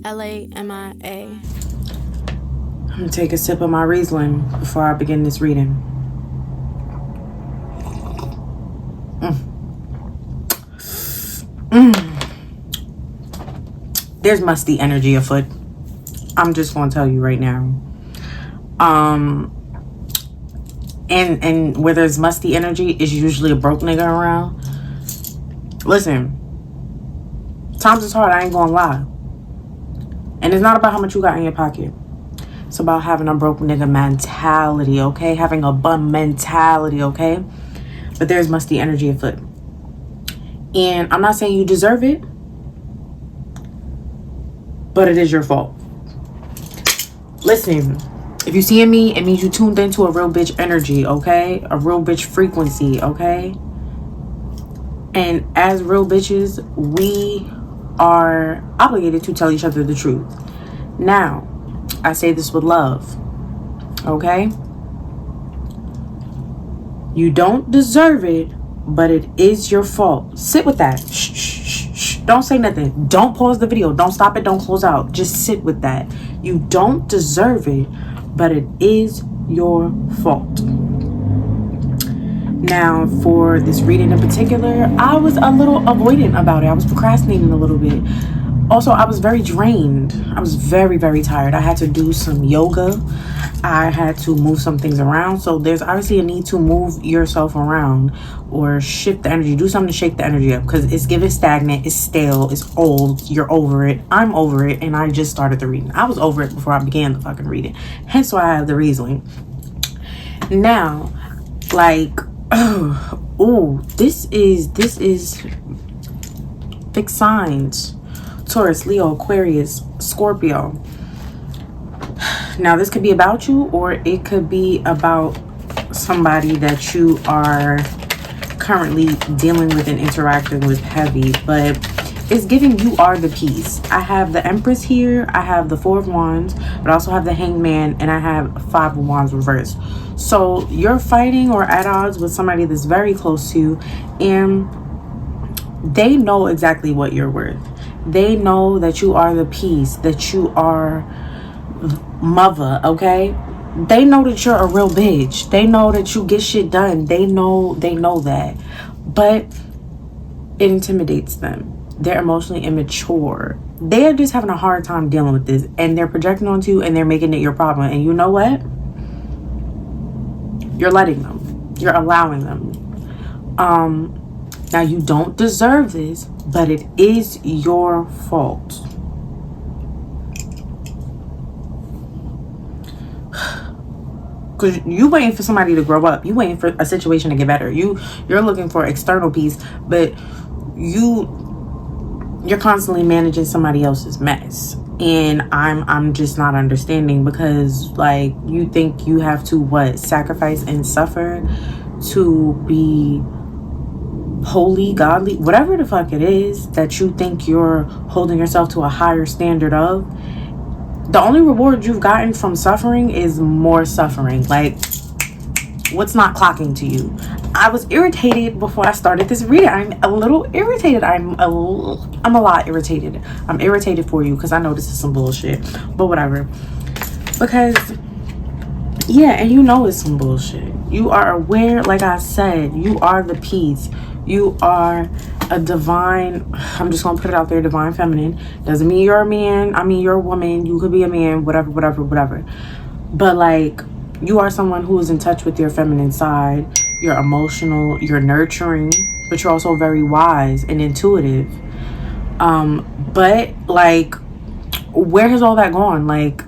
LAMIA. I'm gonna take a sip of my Riesling before I begin this reading. There's musty energy afoot. I'm just gonna tell you right now. And where there's musty energy is usually a broke nigga around. Listen, times is hard, I ain't gonna lie. And it's not about how much you got in your pocket. It's about having a broke nigga mentality, okay? Having a bum mentality, okay? But there's musty energy afoot. And I'm not saying you deserve it, but it is your fault. Listen, if you seeing me, it means you tuned into a real bitch energy, okay? A real bitch frequency, okay? And as real bitches, we are obligated to tell each other the truth. Now, I say this with love, okay? You don't deserve it, but it is your fault. Sit with that. Shh, shh, shh, shh. Don't say nothing. Don't pause the video. Don't stop it. Don't close out. Just sit with that. You don't deserve it, but it is your fault. Now, for this reading in particular, I was a little avoidant about it. I was procrastinating a little bit. Also, I was very drained. I was very, very tired. I had to do some yoga. I had to move some things around. So there's obviously a need to move yourself around or shift the energy. Do something to shake the energy up because it's giving stagnant. It's stale. It's old. You're over it. I'm over it. And I just started the reading. I was over it before I began the fucking reading. Hence why I have the Riesling. Now, like, this is fixed signs. Taurus, Leo, Aquarius, Scorpio. Now, this could be about you or it could be about somebody that you are currently dealing with and interacting with heavy, but it's giving you are the peace. I have the Empress here, I have the Four of Wands, but I also have the Hangman, and I have Five of Wands reversed. So you're fighting or at odds with somebody that's very close to you, and they know exactly what you're worth. They know that you are the peace, that you are mother, okay? They know that you're a real bitch. They know that you get shit done. They know that. But it intimidates them. They're emotionally immature. They're just having a hard time dealing with this, and they're projecting onto you and they're making it your problem. And you know what? You're letting them. You're allowing them. Now, you don't deserve this, but it is your fault. Because you waiting for somebody to grow up. You waiting for a situation to get better. You're looking for external peace, but you're constantly managing somebody else's mess. And I'm just not understanding, because like, you think you have to sacrifice and suffer to be holy, godly, whatever the fuck it is that you think you're holding yourself to a higher standard of. The only reward you've gotten from suffering is more suffering. Like, what's not clocking to you? I was irritated before I started this reading. I'm a little irritated. I'm a lot irritated. I'm irritated for you because I know this is some bullshit, but whatever. Because yeah, and you know it's some bullshit. You are aware, like I said, you are the peace. You are a divine, I'm just gonna put it out there, divine feminine. Doesn't mean you're a man. I mean, you're a woman. You could be a man, whatever. But like, you are someone who is in touch with your feminine side. You're emotional, you're nurturing, but you're also very wise and intuitive. But like, where has all that gone? Like,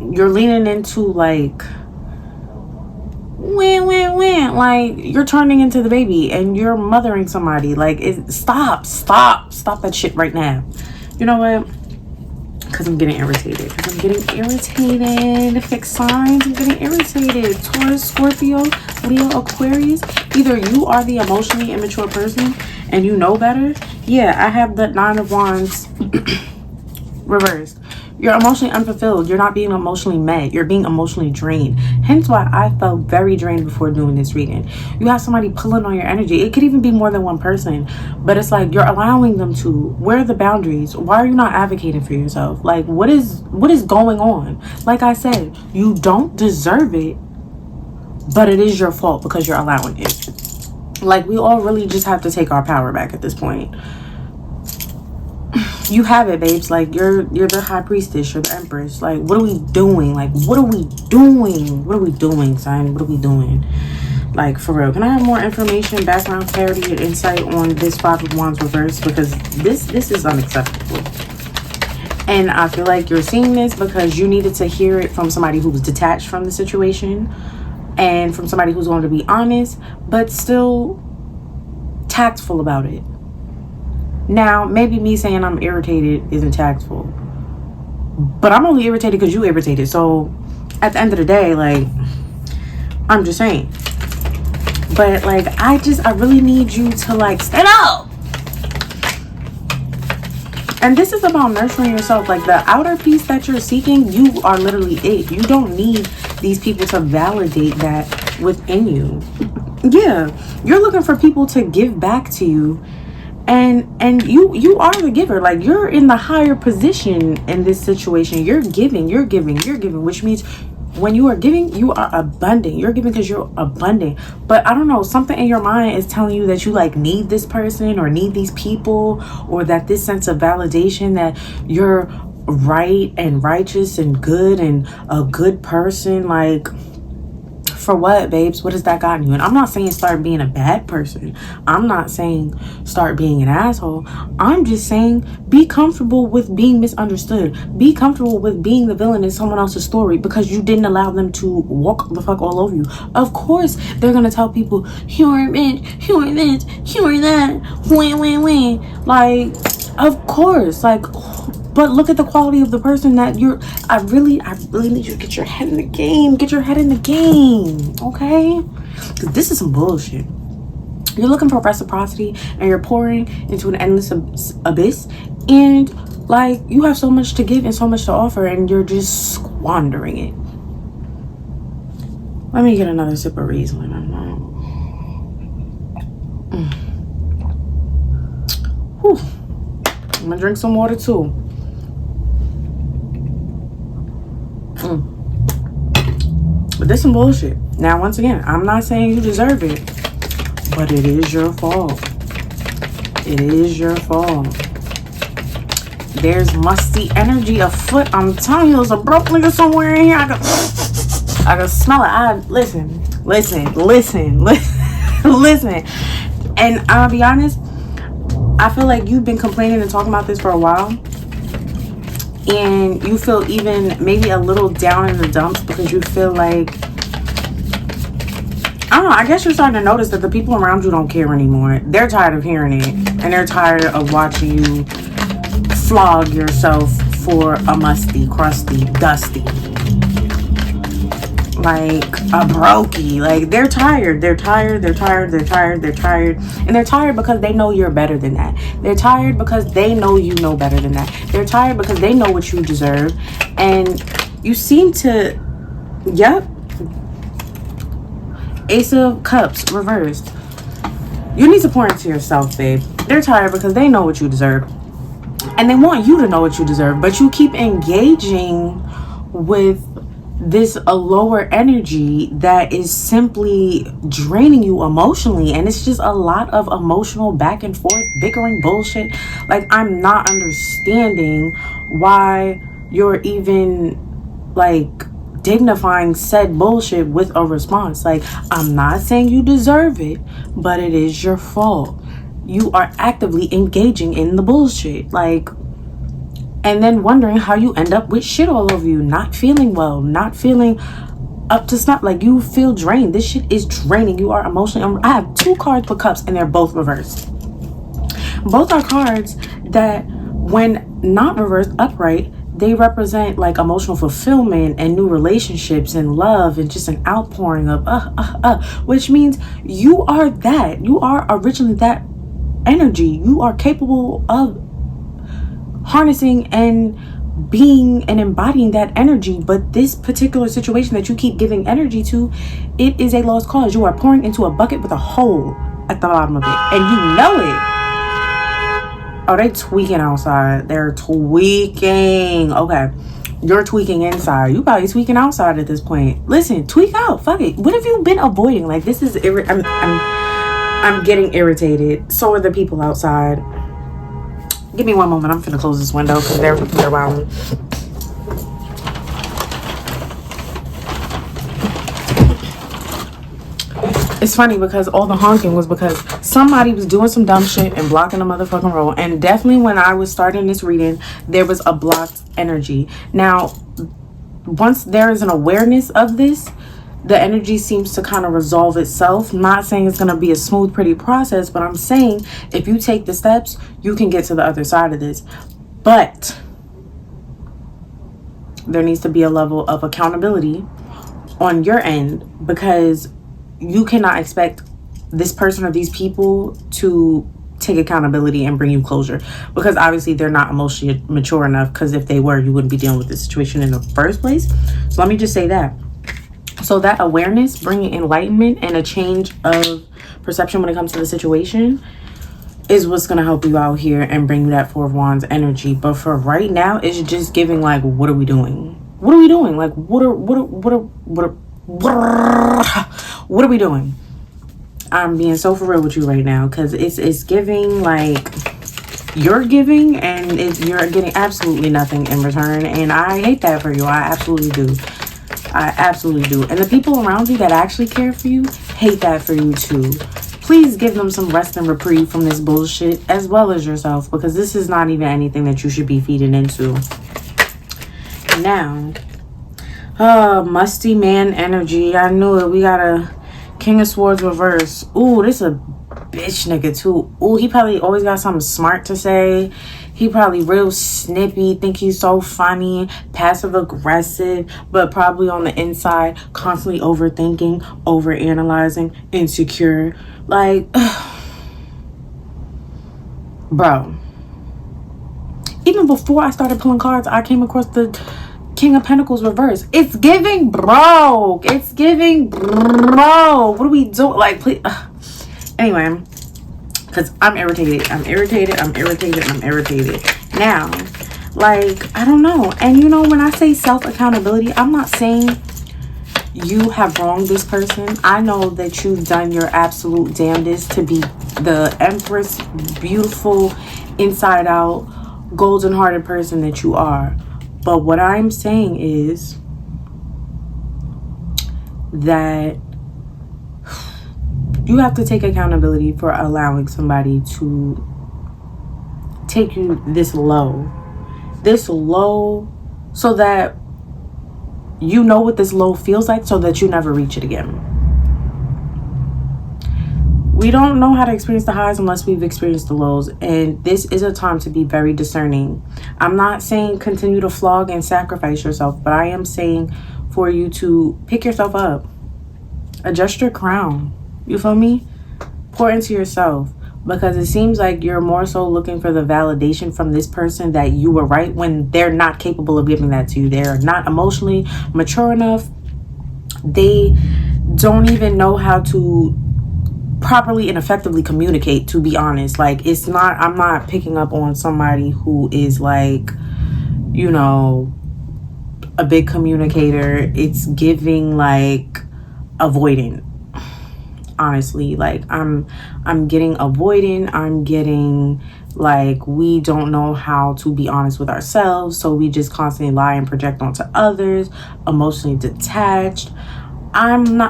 you're leaning into like, like, you're turning into the baby and you're mothering somebody. Like, stop that shit right now. You know what? Because I'm getting irritated. Fixed signs, I'm getting irritated. Taurus, Scorpio, Leo, Aquarius. Either you are the emotionally immature person and you know better. Yeah, I have the Nine of Wands reversed. You're emotionally unfulfilled. You're not being emotionally met. You're being emotionally drained. Hence why I felt very drained before doing this reading. You have somebody pulling on your energy. It could even be more than one person. But it's like you're allowing them to. Where are the boundaries? Why are you not advocating for yourself? Like, what is going on? Like I said, you don't deserve it, but it is your fault because you're allowing it. Like, we all really just have to take our power back at this point. You have it, babes. Like, you're the high priestess, you're the empress. Like, what are we doing? Like, what are we doing? What are we doing, sign? What are we doing? Like, for real. Can I have more information, background, clarity, and insight on this Five of Wands reverse? Because this is unacceptable. And I feel like you're seeing this because you needed to hear it from somebody who was detached from the situation, and from somebody who's going to be honest, but still tactful about it. Now, maybe me saying I'm irritated isn't tactful, but I'm only irritated because you irritated. So at the end of the day, like, I'm just saying. But like, I really need you to like stand up. And this is about nurturing yourself. Like, the outer peace that you're seeking, you are literally it. You don't need these people to validate that within you. Yeah, you're looking for people to give back to you. And you are the giver. Like, you're in the higher position in this situation. You're giving, which means when you are giving, you are abundant. You're giving because you're abundant. But I don't know, something in your mind is telling you that you like need this person or need these people, or that this sense of validation that you're right and righteous and good and a good person. Like, for what, babes? What has that gotten you? And I'm not saying start being a bad person. I'm not saying start being an asshole. I'm just saying be comfortable with being misunderstood. Be comfortable with being the villain in someone else's story because you didn't allow them to walk the fuck all over you. Of course, they're gonna tell people, you're a bitch, you're this, you're that, wah. Like, of course, like, but look at the quality of the person that you're. I really need you to get your head in the game. Get your head in the game, okay? Because this is some bullshit. You're looking for reciprocity and you're pouring into an endless abyss. And, like, you have so much to give and so much to offer and you're just squandering it. Let me get another sip of Riesling. Whew. I'm gonna drink some water too. But this some bullshit. Now, once again, I'm not saying you deserve it, but it is your fault. It is your fault. There's musty energy afoot. I'm telling you, there's a broke nigga somewhere in here. I can smell it. Listen. And I'll be honest, I feel like you've been complaining and talking about this for a while. And you feel even maybe a little down in the dumps because you feel like, I don't know, I guess you're starting to notice that the people around you don't care anymore. They're tired of hearing it. And they're tired of watching you flog yourself for a musty, crusty, dusty, like a brokey. Like, they're tired. And they're tired because they know you're better than that. They're tired because they know you know better than that. They're tired because they know what you deserve. And you seem to, yep. Ace of Cups reversed. You need to pour into yourself, babe. They're tired because they know what you deserve. And they want you to know what you deserve. But you keep engaging with this a lower energy that is simply draining you emotionally, and it's just a lot of emotional back and forth bickering bullshit. Like, I'm not understanding why you're even like dignifying said bullshit with a response. Like, I'm not saying you deserve it, but it is your fault. You are actively engaging in the bullshit, like, and then wondering how you end up with shit all over you, not feeling well, not feeling up to snuff. Like, you feel drained. This shit is draining. You are emotionally. I have 2 cards for cups and they're both reversed. Both are cards that, when not reversed upright, they represent like emotional fulfillment and new relationships and love and just an outpouring of which means you are that. You are originally that energy. You are capable of harnessing and being and embodying that energy. But this particular situation that you keep giving energy to, it is a lost cause. You are pouring into a bucket with a hole at the bottom of it, and you know it. Oh, they tweaking outside. They're tweaking. Okay, you're tweaking inside. You probably tweaking outside at this point. Listen, tweak out. Fuck it. What have you been avoiding? Like, this is I'm getting irritated. So are the people outside. Give me one moment. I'm gonna close this window because they're around me. It's funny because all the honking was because somebody was doing some dumb shit and blocking the motherfucking road. And definitely when I was starting this reading, there was a blocked energy. Now, once there is an awareness of this, the energy seems to kind of resolve itself. I'm not saying it's going to be a smooth, pretty process, but I'm saying if you take the steps, you can get to the other side of this. But there needs to be a level of accountability on your end, because you cannot expect this person or these people to take accountability and bring you closure, because obviously they're not emotionally mature enough, because if they were, you wouldn't be dealing with this situation in the first place. So let me just say that. So that awareness, bringing enlightenment and a change of perception when it comes to the situation, is what's going to help you out here and bring you that Four of Wands energy. But for right now, it's just giving like, what are we doing? What are we doing? Like, what are we doing? I'm being so for real with you right now, because it's giving like you're giving and you're getting absolutely nothing in return. And I hate that for you. I absolutely do. I absolutely do. And the people around you that actually care for you hate that for you too. Please give them some rest and reprieve from this bullshit, as well as yourself, because this is not even anything that you should be feeding into. Now, musty man energy. I knew it. We got a King of Swords reverse. Ooh, this a bitch nigga too. Ooh, he probably always got something smart to say. He probably real snippy, think he's so funny, passive aggressive, but probably on the inside constantly overthinking, overanalyzing, insecure. Like, bro. Even before I started pulling cards, I came across the King of Pentacles reverse. It's giving broke. It's giving broke. What are we doing? Like, please. Anyway, because I'm irritated. Now, like, I don't know. And you know, when I say self-accountability, I'm not saying you have wronged this person. I know that you've done your absolute damnedest to be the Empress, beautiful, inside out, golden hearted person that you are. But what I'm saying is that you have to take accountability for allowing somebody to take you this low, so that you know what this low feels like, so that you never reach it again. We don't know how to experience the highs unless we've experienced the lows. And this is a time to be very discerning. I'm not saying continue to flog and sacrifice yourself, but I am saying for you to pick yourself up. Adjust your crown. You feel me? Pour into yourself. Because it seems like you're more so looking for the validation from this person that you were right, when they're not capable of giving that to you. They're not emotionally mature enough. They don't even know how to properly and effectively communicate, to be honest. Like, it's not, I'm not picking up on somebody who is like, you know, a big communicator. It's giving like avoidant, honestly. Like, I'm getting avoidant. I'm getting like, we don't know how to be honest with ourselves, so we just constantly lie and project onto others, emotionally detached.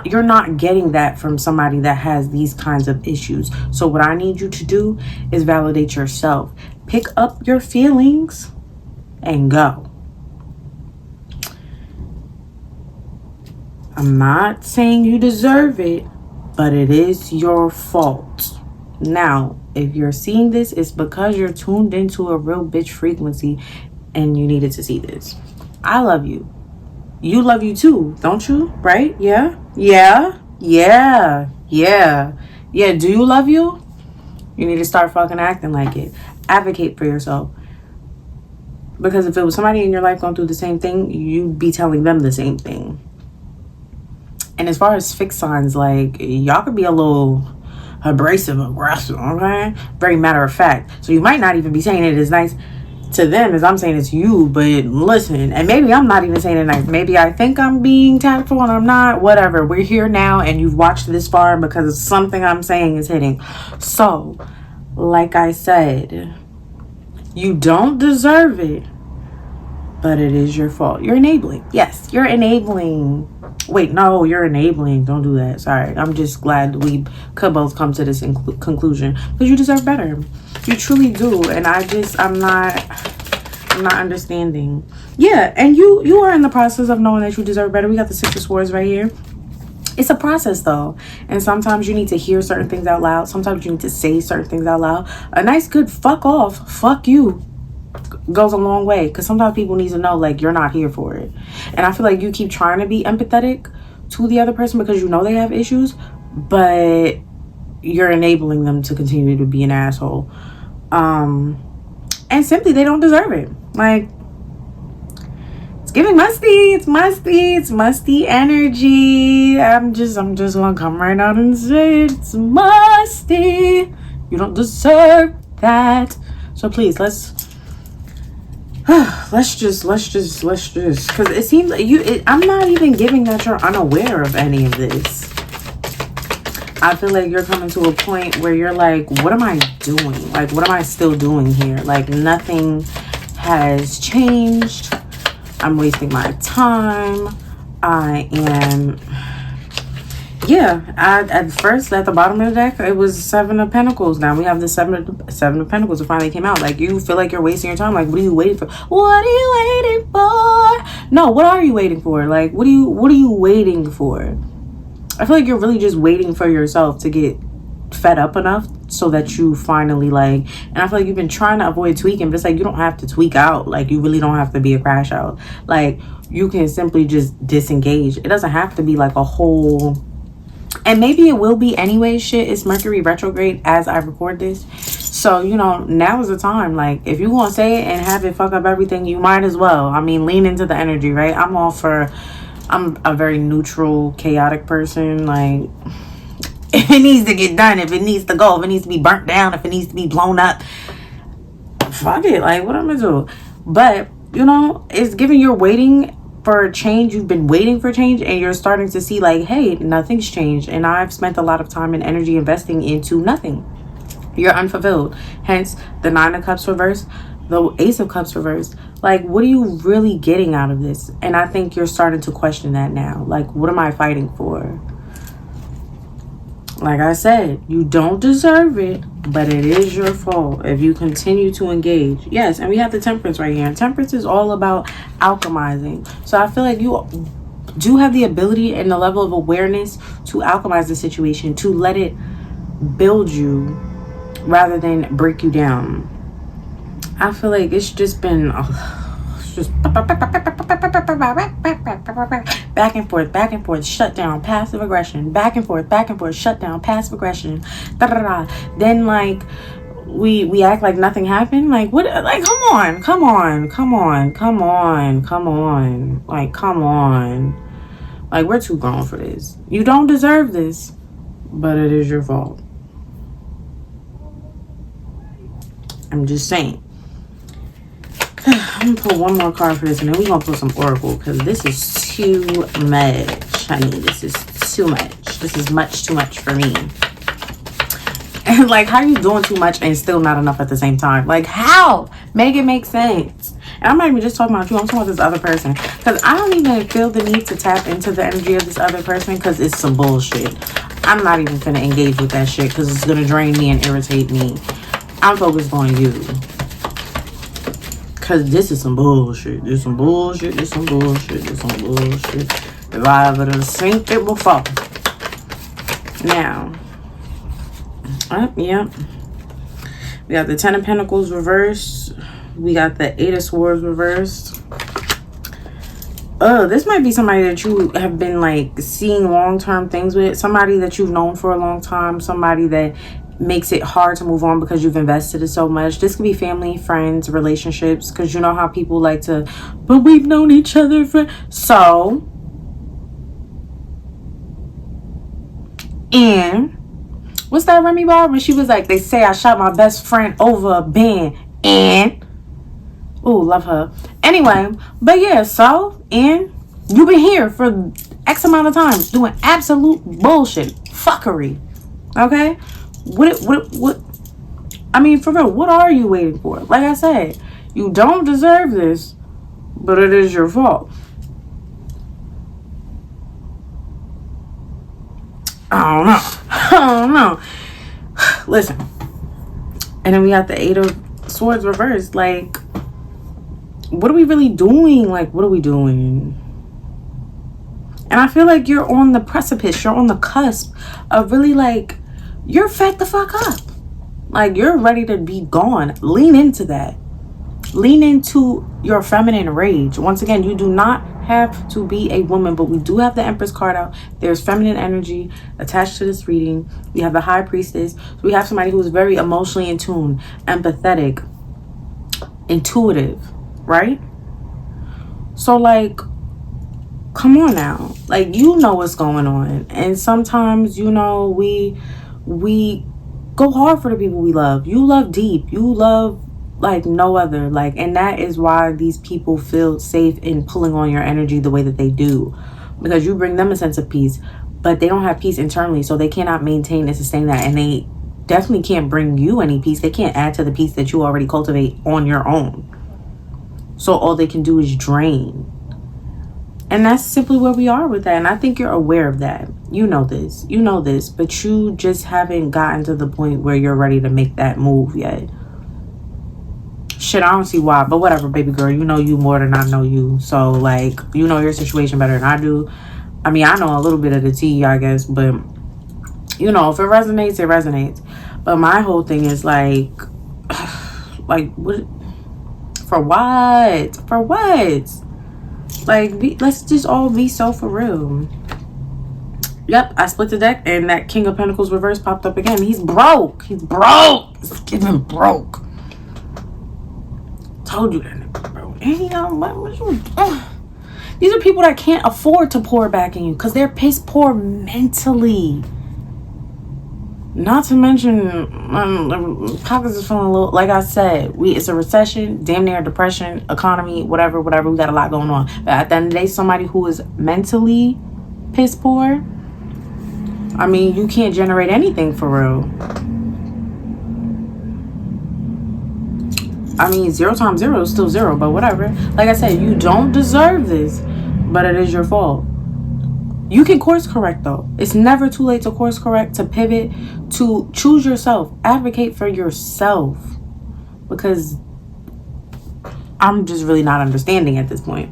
You're not getting that from somebody that has these kinds of issues. So what I need you to do is validate yourself. Pick up your feelings and go. I'm not saying you deserve it, but it is your fault. Now, if you're seeing this, it's because you're tuned into a real bitch frequency and you needed to see this. I love you. You love you too, don't you? Right? Yeah. Do you love you? You need to start fucking acting like it. Advocate for yourself. Because if it was somebody in your life going through the same thing, you'd be telling them the same thing. And as far as fixed signs, like, y'all could be a little abrasive, aggressive, okay? Very matter of fact. So you might not even be saying it as nice to them as I'm saying it to you, but listen, and maybe I'm not even saying it nice. Maybe I think I'm being tactful and I'm not. Whatever. We're here now and you've watched this far because something I'm saying is hitting. So, like I said, you don't deserve it, but it is your fault. You're enabling. Yes, you're enabling. Wait, no, you're enabling. Don't do that. Sorry. I'm just glad we could both come to this conclusion. Because you deserve better. You truly do. And I'm not understanding. Yeah, and you are in the process of knowing that you deserve better. We got the Six of Swords right here. It's a process though. And sometimes you need to hear certain things out loud. Sometimes you need to say certain things out loud. A nice good fuck off, fuck you goes a long way, because sometimes people need to know, like, you're not here for it. And I feel like you keep trying to be empathetic to the other person because you know they have issues, but you're enabling them to continue to be an asshole, and simply they don't deserve it. Like, it's giving musty. It's musty energy. I'm just gonna come right out and say it's musty. You don't deserve that. So please, let's just, because it seems like I'm not even giving that you're unaware of any of this. I feel like you're coming to a point where you're like, what am I doing? Like, what am I still doing here? Like, nothing has changed. I'm wasting my time. I am... Yeah, at first, at the bottom of the deck, it was Seven of Pentacles. Now we have the Seven of Pentacles. It finally came out. Like, you feel like you're wasting your time. Like, what are you waiting for? What are you waiting for? No, what are you waiting for? Like, what are you waiting for? I feel like you're really just waiting for yourself to get fed up enough so that you finally, like... And I feel like you've been trying to avoid tweaking, but it's like, you don't have to tweak out. Like, you really don't have to be a crash out. Like, you can simply just disengage. It doesn't have to be like a whole... And maybe it will be anyway. Shit, it's Mercury retrograde as I record this. So, you know, now is the time. Like, if you want to say it and have it fuck up everything, you might as well. I mean, lean into the energy, right? I'm a very neutral, chaotic person. Like, if it needs to get done, if it needs to go, if it needs to be burnt down, if it needs to be blown up, fuck it. Like, what am I gonna do? But, you know, it's giving you're waiting for change. You've been waiting for change and you're starting to see, like, hey, nothing's changed, and I've spent a lot of time and energy investing into nothing. You're unfulfilled, hence the Nine of Cups reversed, the Ace of Cups reversed. Like, what are you really getting out of this? And I think you're starting to question that now. Like, what am I fighting for? Like I said, you don't deserve it, but it is your fault if you continue to engage. Yes, and we have the Temperance right here. And Temperance is all about alchemizing. So I feel like you do have the ability and the level of awareness to alchemize the situation, to let it build you rather than break you down. I feel like it's just been... just back and forth, shut down, passive aggression, back and forth, shut down, passive aggression, then like we act like nothing happened. Like, what? Like, come on, like, come on, like, we're too grown for this. You don't deserve this, but it is your fault. I'm just saying. I'm gonna pull one more card for this, and then we're gonna pull some oracle, because this is too much, honey. This is too much. This is much too much for me. And like, how are you doing too much and still not enough at the same time? Like, how? Make it make sense. And I'm not even just talking about you. I'm talking about this other person, because I don't even feel the need to tap into the energy of this other person, because it's some bullshit. I'm not even gonna engage with that shit, because it's gonna drain me and irritate me. I'm focused on you. Because this is some bullshit. This some bullshit. If I ever done seen it before. Now. Yep. We got the Ten of Pentacles reversed. We got the Eight of Swords reversed. This might be somebody that you have been, like, seeing long-term things with. Somebody that you've known for a long time. Somebody that makes it hard to move on because you've invested it so much. This could be family, friends, relationships, because you know how people like to, but we've known each other for so. And what's that Remy bar when she was like, they say I shot my best friend over a band, and oh, love her. Anyway, but yeah, so, and you've been here for X amount of time doing absolute bullshit, fuckery. Okay? What? I mean, for real, what are you waiting for? Like I said, you don't deserve this, but it is your fault. I don't know. Listen. And then we got the Eight of Swords reversed. Like, what are we really doing? Like, what are we doing? And I feel like you're on the precipice. You're on the cusp of really, like, you're fed the fuck up. Like, you're ready to be gone. Lean into that. Lean into your feminine rage. Once again, you do not have to be a woman, but we do have the Empress card out. There's feminine energy attached to this reading. We have the High Priestess. So we have somebody who is very emotionally in tune, empathetic, intuitive, right? So, like, come on now. Like, you know what's going on. And sometimes, you know, we go hard for the people we love. You love deep. You love like no other. Like, and that is why these people feel safe in pulling on your energy the way that they do, because you bring them a sense of peace, but they don't have peace internally, so they cannot maintain and sustain that, and they definitely can't bring you any peace. They can't add to the peace that you already cultivate on your own. So all they can do is drain. And that's simply where we are with that. And I think you're aware of that. You know this, but you just haven't gotten to the point where you're ready to make that move yet. Shit, I don't see why, but whatever, baby girl. You know you more than I know you. So, like, you know your situation better than I do. I mean, I know a little bit of the tea, I guess, but, you know, if it resonates, it resonates. But my whole thing is, like, what? For what? For what? Like, let's just all be so for real. Yep, I split the deck, and that King of Pentacles reverse popped up again. He's broke. He's broke. It's giving broke. Told you that nigga, bro. These are people that can't afford to pour back in you because they're piss poor mentally. Not to mention, pockets is feeling a little, like I said, it's a recession, damn near depression, economy, whatever. We got a lot going on. But at the end of the day, somebody who is mentally piss poor, I mean, you can't generate anything for real. I mean, 0 times 0 is still 0, but whatever. Like I said, you don't deserve this, but it is your fault. You can course correct, though. It's never too late to course correct, to pivot, to choose yourself. Advocate for yourself. Because I'm just really not understanding at this point.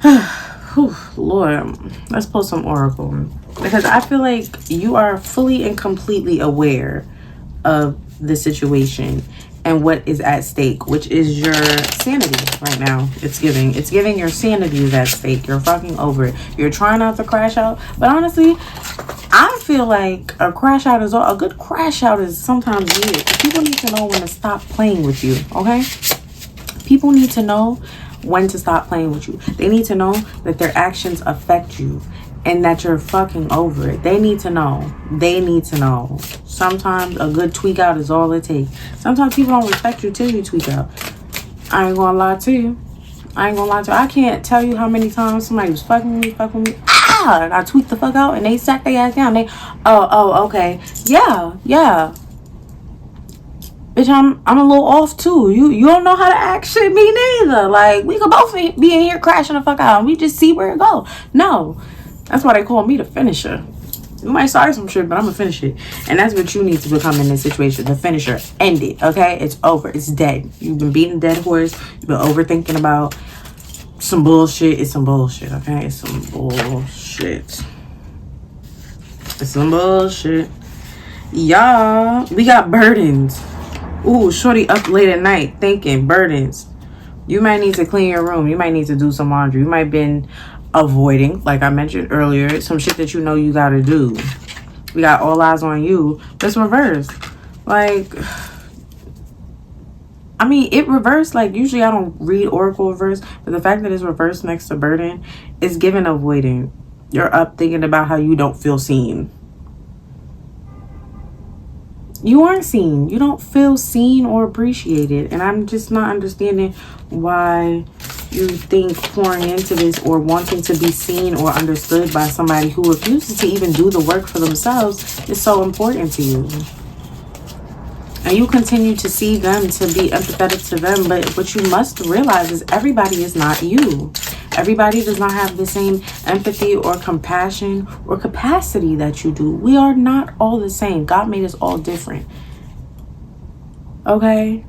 Whew, Lord, let's pull some oracle. Because I feel like you are fully and completely aware of the situation and what is at stake, which is your sanity right now. It's giving your sanity is at stake. You're fucking over it. You're trying not to crash out, but honestly, I feel like a good crash out is sometimes needed. People need to know when to stop playing with you, okay? People need to know when to stop playing with you. They need to know that their actions affect you and that you're fucking over it. They need to know. Sometimes a good tweak out is all it takes. Sometimes people don't respect you till you tweak out. I ain't gonna lie to you. I can't tell you how many times somebody was fucking me. And I tweaked the fuck out and they sat their ass down. Okay. Yeah. Bitch, I'm a little off too. You don't know how to act shit, me neither. Like, we could both be in here crashing the fuck out and we just see where it go. No. That's why they call me the finisher. You might start some shit, but I'm gonna finish it. And that's what you need to become in this situation. The finisher. End it, okay? It's over. It's dead. You've been beating a dead horse. You've been overthinking about some bullshit. It's some bullshit, okay? It's some bullshit. Y'all, we got burdens. Ooh, shorty up late at night thinking burdens. You might need to clean your room. You might need to do some laundry. You might have been avoiding, like I mentioned earlier, some shit that you know you gotta do. We got all eyes on you. It's reversed. Like, I mean, it reversed. Like, usually I don't read oracle reverse, but the fact that it's reversed next to burden is giving avoidant. You're up thinking about how you don't feel seen. You aren't seen. You don't feel seen or appreciated. And I'm just not understanding why you think pouring into this or wanting to be seen or understood by somebody who refuses to even do the work for themselves is so important to you. And you continue to see them, to be empathetic to them. But what you must realize is everybody is not you. Everybody does not have the same empathy or compassion or capacity that you do. We are not all the same. God made us all different. Okay?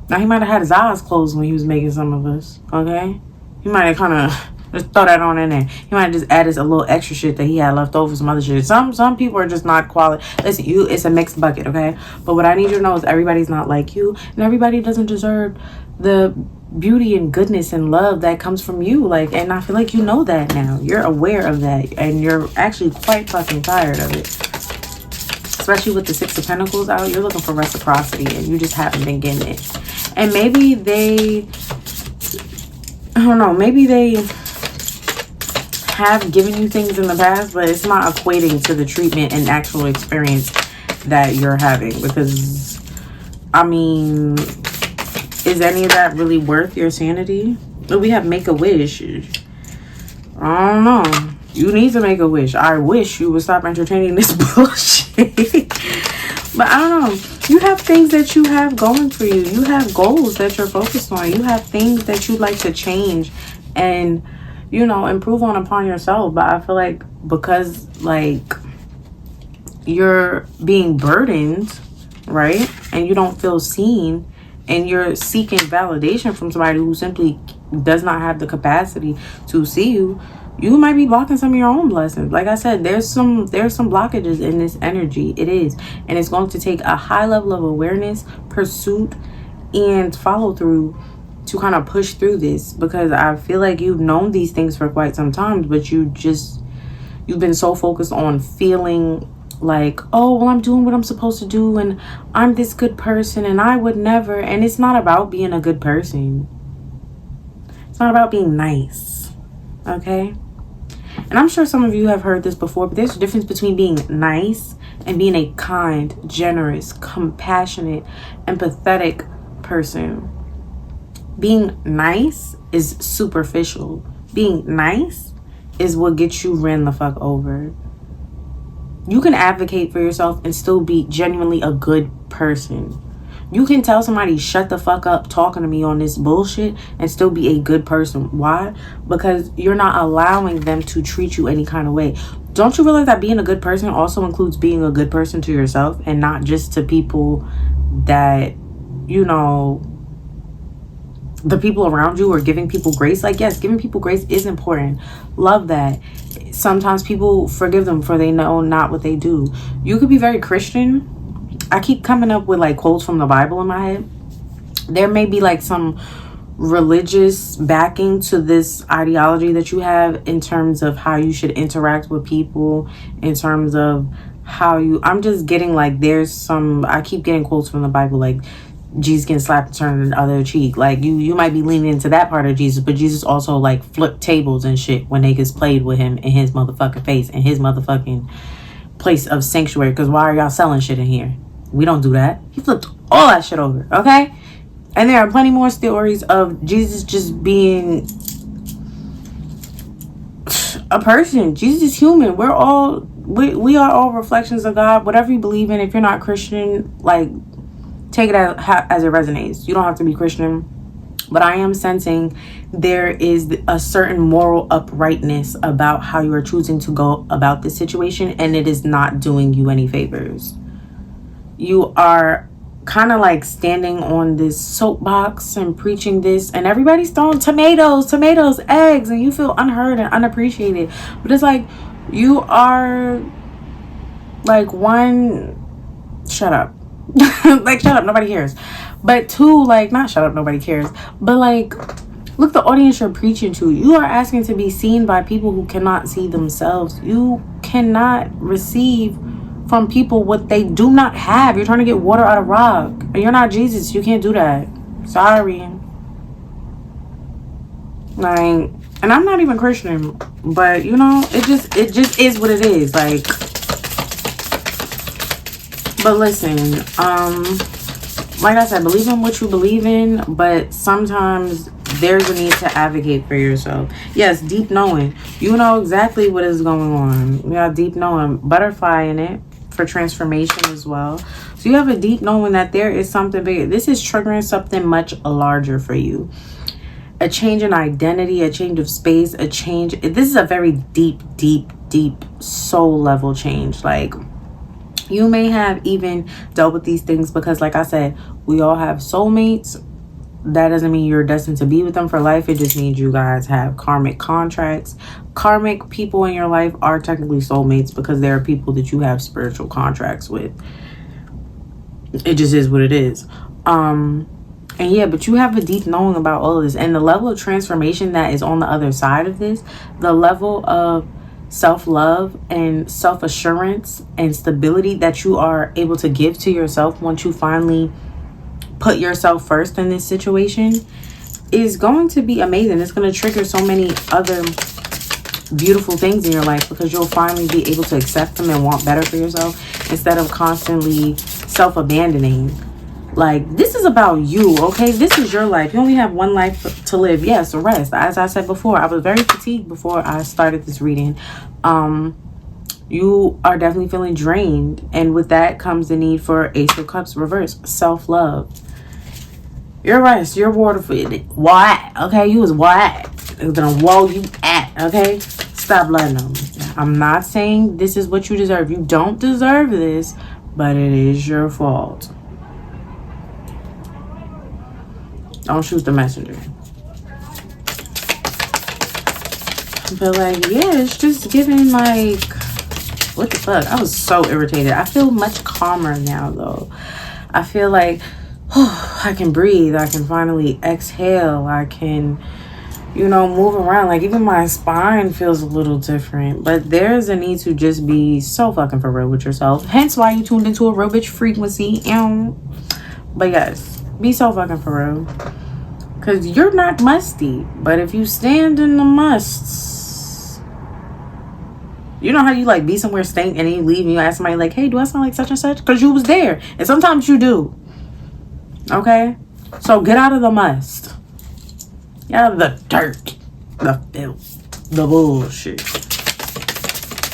Now, he might have had his eyes closed when he was making some of us. Okay? He might have kind of just throw that on in there. He might have just added a little extra shit that he had left over, some other shit. Some people are just not quality. Listen, it's a mixed bucket, okay? But what I need you to know is everybody's not like you, and everybody doesn't deserve the beauty and goodness and love that comes from you. Like, and I feel like you know that now. You're aware of that, and you're actually quite fucking tired of it. Especially with the Six of Pentacles out, you're looking for reciprocity, and you just haven't been getting it. And maybe they, I don't know, maybe they have given you things in the past, but it's not equating to the treatment and actual experience that you're having. Because, I mean, is any of that really worth your sanity? We have make a wish. I don't know. You need to make a wish. I wish you would stop entertaining this bullshit. But I don't know. You have things that you have going for you. You have goals that you're focused on. You have things that you'd like to change and, you know, improve on upon yourself. But I feel like because, like, you're being burdened, right? And you don't feel seen, and you're seeking validation from somebody who simply does not have the capacity to see you, you might be blocking some of your own blessings. Like I said, there's some blockages in this energy. It is. And it's going to take a high level of awareness, pursuit, and follow through to kind of push through this. Because I feel like you've known these things for quite some time, but you've been so focused on feeling like, oh, well, I'm doing what I'm supposed to do, and I'm this good person, and I would never. And it's not about being a good person. It's not about being nice. Okay? And I'm sure some of you have heard this before, but there's a difference between being nice and being a kind, generous, compassionate, empathetic person. Being nice is superficial. Being nice is what gets you ran the fuck over. You can advocate for yourself and still be genuinely a good person. You can tell somebody, shut the fuck up talking to me on this bullshit, and still be a good person. Why? Because you're not allowing them to treat you any kind of way. Don't you realize that being a good person also includes being a good person to yourself and not just to people that, you know, the people around you, or giving people grace? Like, yes, giving people grace is important. Love that. Sometimes people forgive them for they know not what they do. You could be very Christian. I keep coming up with like quotes from the Bible in my head. There may be like some religious backing to this ideology that you have in terms of how you should interact with people, in terms of how you, I'm just getting like, there's some, I keep getting quotes from the Bible like Jesus getting slapped and turning the other cheek. Like you might be leaning into that part of Jesus, but Jesus also like flipped tables and shit when niggas played with him in his motherfucking face, in his motherfucking place of sanctuary. Because why are y'all selling shit in here? We don't do that. He flipped all that shit over, okay? And there are plenty more stories of Jesus just being a person. Jesus is human. We are all reflections of God. Whatever you believe in, if you're not Christian, like, take it as it resonates. You don't have to be Christian. But I am sensing there is a certain moral uprightness about how you are choosing to go about this situation, and it is not doing you any favors. You are kind of like standing on this soapbox and preaching this, and everybody's throwing tomatoes, eggs, and you feel unheard and unappreciated. But it's like, you are like, one, shut up. Like, shut up, nobody cares. But two, like, not shut up, nobody cares, but like, look, the audience you're preaching to, you are asking to be seen by people who cannot see themselves. You cannot receive from people what they do not have. You're trying to get water out of rock, and you're not Jesus. You can't do that. Sorry. Like, and I'm not even Christian, but you know, it just is what it is. Like, but listen, like I said, believe in what you believe in, but sometimes there's a need to advocate for yourself. Yes, deep knowing. You know exactly what is going on. You got deep knowing. Butterfly in it for transformation as well. So you have a deep knowing that there is something bigger. This is triggering something much larger for you. A change in identity, a change of space, a change. This is a very deep, deep, deep soul level change. Like, you may have even dealt with these things because, like I said, we all have soulmates. That doesn't mean you're destined to be with them for life. It just means you guys have karmic contracts. Karmic people in your life are technically soulmates because they are people that you have spiritual contracts with. It just is what it is. And yeah, but you have a deep knowing about all of this. And the level of transformation that is on the other side of this, the level of self-love and self-assurance and stability that you are able to give to yourself once you finally put yourself first in this situation is going to be amazing. It's going to trigger so many other beautiful things in your life because you'll finally be able to accept them and want better for yourself instead of constantly self-abandoning. Like, this is about you, okay? This is your life. You only have one life to live. Yes, rest. As I said before, I was very fatigued before I started this reading. You are definitely feeling drained. And with that comes the need for Ace of Cups reverse. Self-love. You're rest. You're water for it. What? Okay, you was what? It's gonna wall you at, okay? Stop letting them. I'm not saying this is what you deserve. You don't deserve this, but it is your fault. Don't shoot the messenger. But like, yeah, it's just giving like, what the fuck? I was so irritated. I feel much calmer now though. I feel like, I can breathe. I can finally exhale. I can, you know, move around. Like, even my spine feels a little different. But there's a need to just be so fucking for real with yourself. Hence why you tuned into a real bitch frequency. But yes, be so fucking for real. Because you're not musty. But if you stand in the musts, you know how you like be somewhere stink and then you leave and you ask somebody like, hey, do I smell like such and such? Because you was there. And sometimes you do. Okay? So get out of the must. Get out of the dirt. The filth. The bullshit.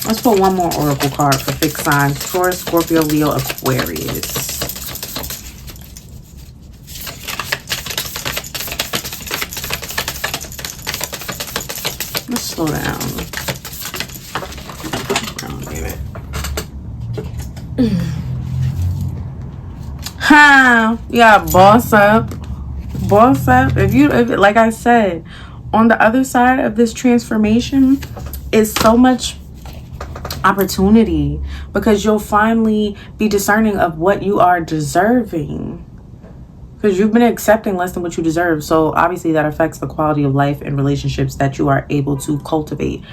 Let's put one more oracle card for fixed signs. Taurus, Scorpio, Leo, Aquarius. Let's slow down. Oh, damn it. Ha! Yeah, boss up. Boss up. If like I said, on the other side of this transformation is so much opportunity because you'll finally be discerning of what you are deserving. Because you've been accepting less than what you deserve. So obviously that affects the quality of life and relationships that you are able to cultivate.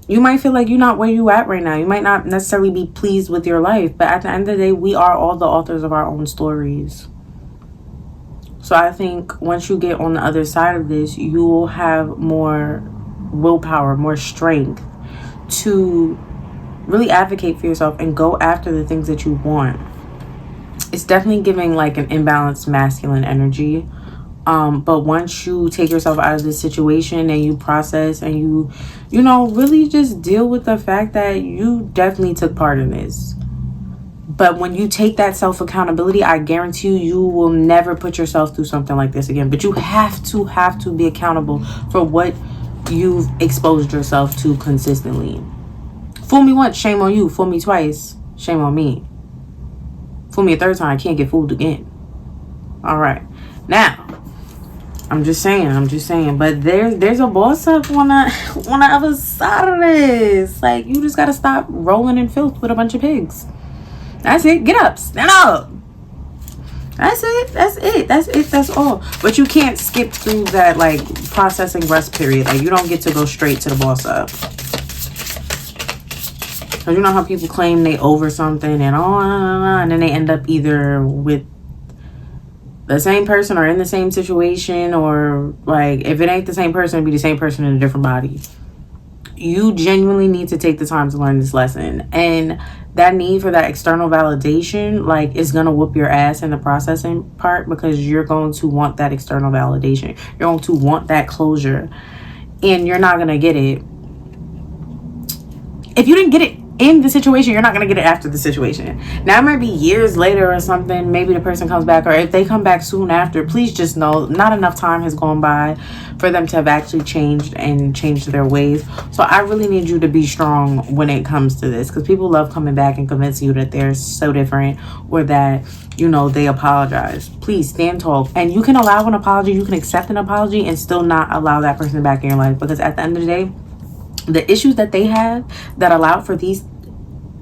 You might feel like you're not where you at right now. You might not necessarily be pleased with your life. But at the end of the day, we are all the authors of our own stories. So I think once you get on the other side of this, you will have more willpower, more strength to really advocate for yourself and go after the things that you want. It's definitely giving like an imbalanced masculine energy. But once you take yourself out of this situation and you process and you know, really just deal with the fact that you definitely took part in this. But when you take that self-accountability, I guarantee you will never put yourself through something like this again. But you have to be accountable for what you've exposed yourself to consistently. Fool me once, shame on you. Fool me twice, shame on me. Fool me a third time, I can't get fooled again. All right. Now, I'm just saying. But there's a boss up on the other side of this. Like, you just got to stop rolling in filth with a bunch of pigs. That's it. Get up. Stand up. That's it. That's all. But you can't skip through that, like, processing rest period. Like, you don't get to go straight to the boss up. Because you know how people claim they over something and then they end up either with the same person or in the same situation, or like if it ain't the same person, it'd be the same person in a different body. You genuinely need to take the time to learn this lesson, and that need for that external validation, like, is gonna whoop your ass in the processing part, because you're going to want that external validation, you're going to want that closure, and you're not gonna get it. If you didn't get it in the situation, you're not going to get it after the situation. Now, it might be years later or something. Maybe the person comes back, or if they come back soon after, please just know not enough time has gone by for them to have actually changed their ways. So I really need you to be strong when it comes to this, because people love coming back and convincing you that they're so different, or that, you know, they apologize. Please stand tall. And you can allow an apology, you can accept an apology, and still not allow that person back in your life, because at the end of the day, the issues that they have that allow for these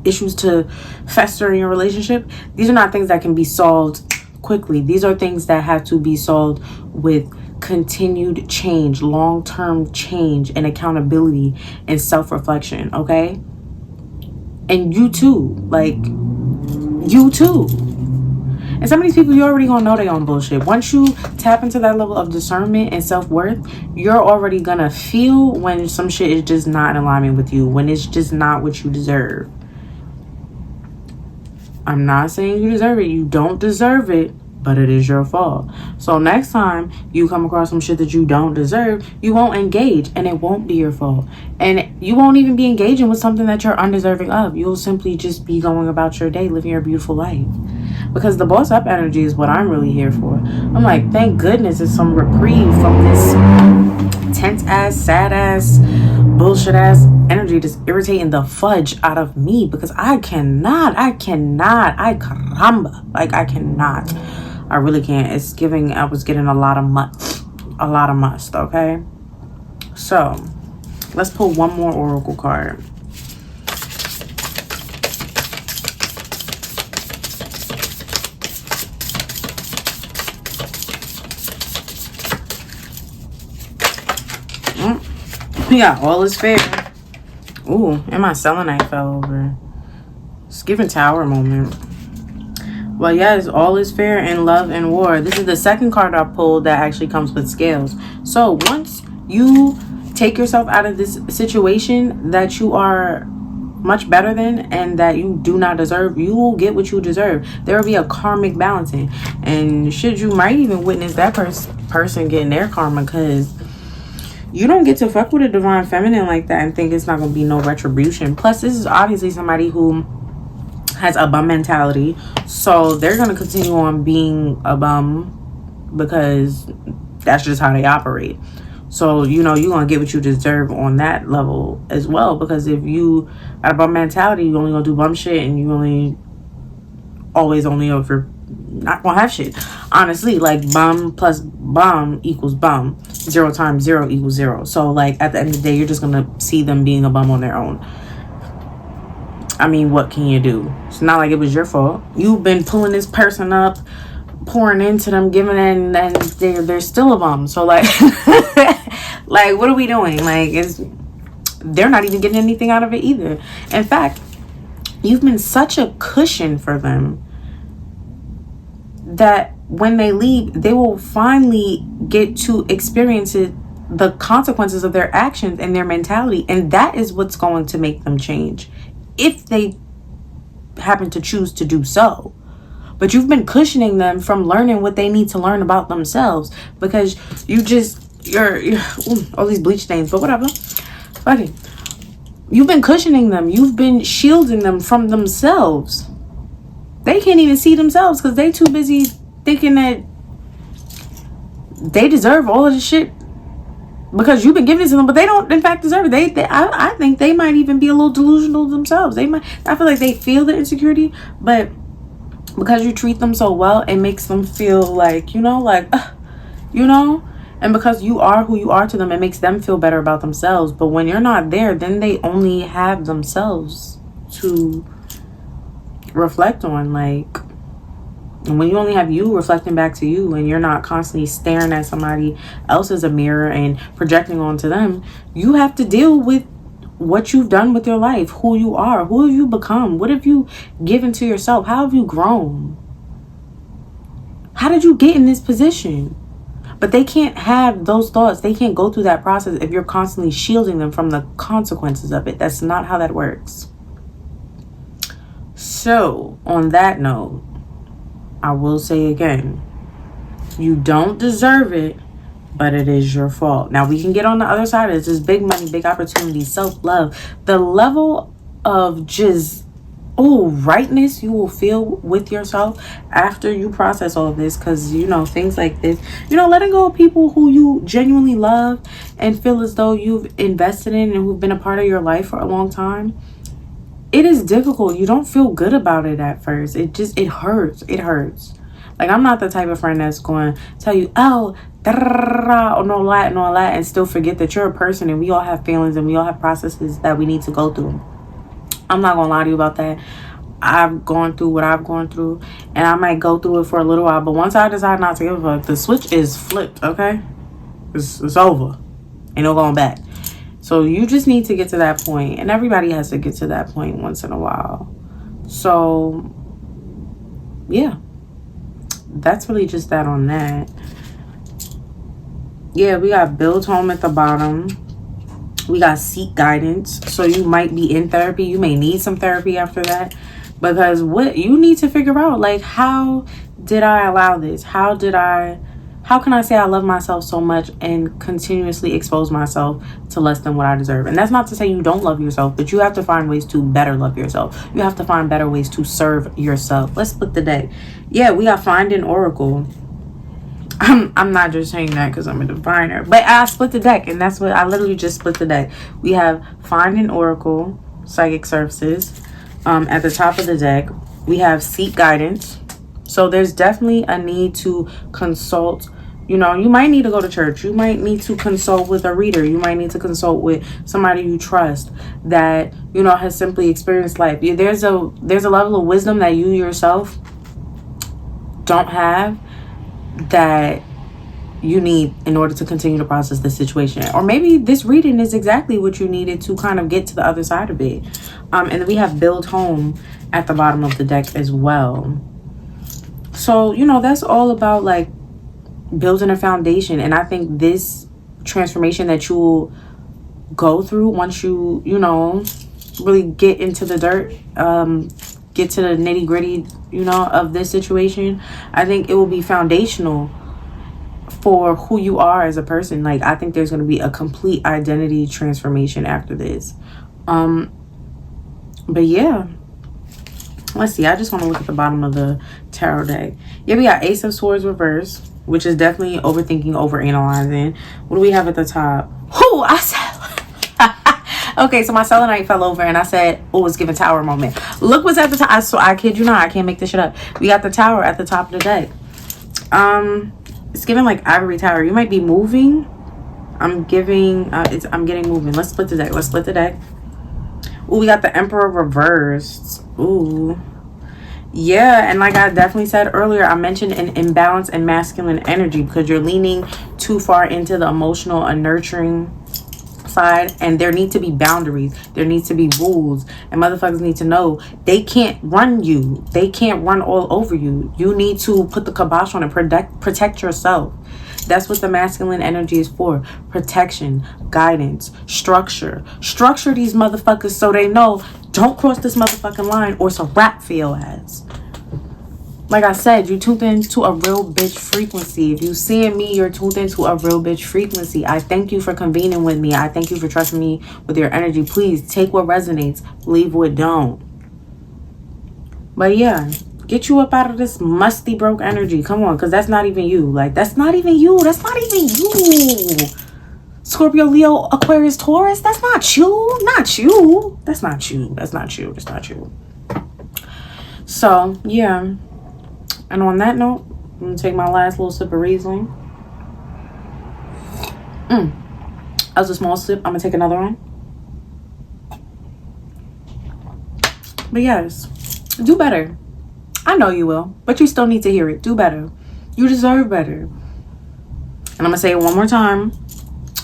issues to fester in your relationship, these are not things that can be solved quickly. These are things that have to be solved with continued change, long-term change, and accountability and self-reflection, okay? And you too, like, you too. And some of these people, you already gonna know they on bullshit. Once you tap into that level of discernment and self-worth, you're already gonna feel when some shit is just not in alignment with you, when it's just not what you deserve. I'm not saying you deserve it. You don't deserve it, but it is your fault. So next time you come across some shit that you don't deserve, you won't engage, and it won't be your fault. And you won't even be engaging with something that you're undeserving of. You'll simply just be going about your day, living your beautiful life. Because the boss up energy is what I'm really here for. I'm like, thank goodness it's some reprieve from this tense ass, sad ass, bullshit ass energy just irritating the fudge out of me, because I cannot, I caramba, like, I cannot, I really can't. It's giving, I was getting a lot of must, okay? So let's pull one more oracle card. Yeah, all is fair. Ooh, and my selenite fell over. It's giving tower moment. Well, yes, all is fair in love and war. This is the second card I pulled that actually comes with scales. So once you take yourself out of this situation that you are much better than and that you do not deserve, you will get what you deserve. There will be a karmic balancing. And shit, you might even witness that person getting their karma, because you don't get to fuck with a divine feminine like that and think it's not going to be no retribution. Plus, this is obviously somebody who has a bum mentality. So they're going to continue on being a bum because that's just how they operate. So, you know, you're going to get what you deserve on that level as well. Because if you got a bum mentality, you only going to do bum shit, and you always only over not gonna have shit. Honestly, like, bum plus bum equals bum. 0 times 0 equals 0. So, like, at the end of the day, you're just gonna see them being a bum on their own. I mean, what can you do? It's not like it was your fault. You've been pulling this person up, pouring into them, giving in, and they're still a bum. So, like, like, what are we doing? Like, they're not even getting anything out of it either. In fact, you've been such a cushion for them that when they leave, they will finally get to experience the consequences of their actions and their mentality. And that is what's going to make them change, if they happen to choose to do so. But you've been cushioning them from learning what they need to learn about themselves, because you're all these bleach stains, but whatever. Okay. You've been cushioning them. You've been shielding them from themselves. They can't even see themselves because they too busy thinking that they deserve all of this shit because you've been giving it to them, but they don't in fact deserve it. I think they might even be a little delusional themselves. I feel like they feel the insecurity, but because you treat them so well, it makes them feel like, and because you are who you are to them, it makes them feel better about themselves. But when you're not there, then they only have themselves to reflect on. Like, when you only have you reflecting back to you, and you're not constantly staring at somebody else as a mirror and projecting onto them, you have to deal with what you've done with your life, who you are, who have you become, what have you given to yourself, how have you grown, how did you get in this position? But they can't have those thoughts, they can't go through that process if you're constantly shielding them from the consequences of it. That's not how that works. So on that note, I will say again, you don't deserve it, but it is your fault. Now we can get on the other side of this. This big money, big opportunity, self-love, the level of just rightness you will feel with yourself after you process all of this. Because things like this, letting go of people who you genuinely love and feel as though you've invested in and who've been a part of your life for a long time, it is difficult. You don't feel good about it at first. It hurts. It hurts. Like, I'm not the type of friend that's going to tell you, oh, and all that, and still forget that you're a person and we all have feelings and we all have processes that we need to go through. I'm not going to lie to you about that. I've gone through what I've gone through, and I might go through it for a little while, but once I decide not to give a fuck, the switch is flipped, okay? It's over. Ain't no going back. So you just need to get to that point, and everybody has to get to that point once in a while. So, yeah. That's really just that on that. Yeah, we got build home at the bottom. We got seek guidance. So you might be in therapy. You may need some therapy after that. Because what you need to figure out, like, how did I allow this? How can I say I love myself so much and continuously expose myself to less than what I deserve? And that's not to say you don't love yourself, but you have to find ways to better love yourself. You have to find better ways to serve yourself. Let's split the deck. Yeah, we got Find an Oracle. I'm not just saying that because I'm a diviner, but I split the deck, and that's what I literally just split the deck. We have Find an Oracle, Psychic Services. At the top of the deck, we have Seek Guidance. So there's definitely a need to consult. You might need to go to church. You might need to consult with a reader. You might need to consult with somebody you trust that, has simply experienced life. There's a level of wisdom that you yourself don't have that you need in order to continue to process the situation. Or maybe this reading is exactly what you needed to kind of get to the other side of it. And then we have Build Home at the bottom of the deck as well. So, that's all about, like, building a foundation. And I think this transformation that you will go through once you really get into the dirt, get to the nitty gritty of this situation, I think it will be foundational for who you are as a person. Like, I think there's going to be a complete identity transformation after this. But yeah, let's see. I just want to look at the bottom of the tarot deck. Yeah, we got Ace of Swords reverse, which is definitely overthinking, overanalyzing. What do we have at the top? I said, okay, so my selenite fell over and I said, it's giving Tower moment. Look what's at the top. So I kid you not, I can't make this shit up. We got the Tower at the top of the deck. It's giving like Ivory Tower. You might be moving. I'm getting moving. Let's split the deck. Ooh, we got the Emperor reversed. Ooh. Yeah, and like I definitely said earlier, I mentioned an imbalance in masculine energy because you're leaning too far into the emotional and nurturing side, and there need to be boundaries. There needs to be rules, and motherfuckers need to know they can't run you. They can't run all over you. You need to put the kibosh on and protect yourself. That's what the masculine energy is for. Protection, guidance, structure. Structure these motherfuckers so they know, don't cross this motherfucking line or it's a wrap for your ass. Like I said, you tuned into a real bitch frequency. If you seeing me, you're tuned into a real bitch frequency. I thank you for convening with me. I thank you for trusting me with your energy. Please take what resonates, leave what don't. But yeah, get you up out of this musty broke energy. Come on, because that's not even you. Like, that's not even you. That's not even you. Scorpio, Leo, Aquarius, Taurus. That's not you. Not you. That's not you. That's not you. That's not you. So, yeah. And on that note, I'm going to take my last little sip of Riesling. That was a small sip. I'm going to take another one. But yes, do better. I know you will, but you still need to hear it. Do better. You deserve better. And I'm going to say it one more time.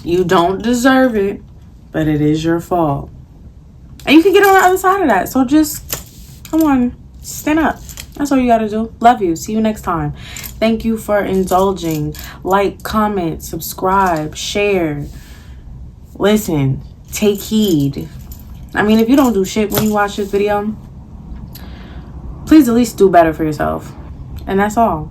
You don't deserve it, but it is your fault. And you can get on the other side of that. So just, come on, stand up. That's all you gotta do. Love you. See you next time. Thank you for indulging. Like, comment, subscribe, share. Listen, take heed. I mean, if you don't do shit when you watch this video, please at least do better for yourself. And that's all.